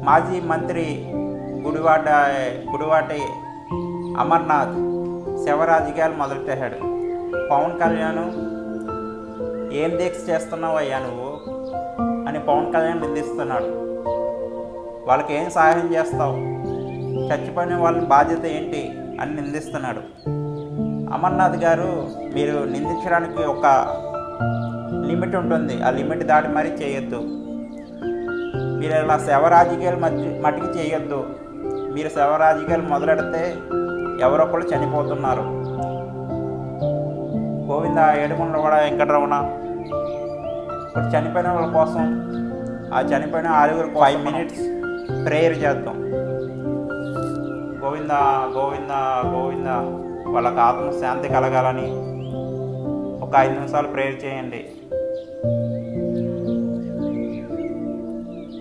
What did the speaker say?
మాజీ మంత్రి గుడివాటి అమర్నాథ్ శవ రాజకీయాలు మొదలెట్టాడు. పవన్ కళ్యాణ్ ఏం దీక్ష చేస్తున్నావు అయ్యా నువ్వు అని పవన్ కళ్యాణ్ నిందిస్తున్నాడు. వాళ్ళకి ఏం సహాయం చేస్తావు, చచ్చిపోయిన వాళ్ళని బాధ్యత ఏంటి అని నిందిస్తున్నాడు. అమర్నాథ్ గారు, మీరు నిందించడానికి ఒక లిమిట్ ఉంటుంది, ఆ లిమిట్ దాటి మరీ చేయొద్దు. మీరు ఇలా శవ రాజకీయాలు మట్టికి చేయొద్దు. మీరు శవ రాజకీయాలు మొదలెడితే ఎవరొక్కరు చనిపోతున్నారు. గోవింద ఏడుకొండలవాడ వెంకటరమణ ఇప్పుడు చనిపోయిన వాళ్ళ కోసం, ఆ చనిపోయిన 6 5 minutes ప్రేయర్ చేద్దాం. గోవింద గోవింద గోవింద వాళ్ళకి ఆత్మ శాంతి కలగాలని ఒక 5 నిమిషాలు ప్రేయర్ చేయండి.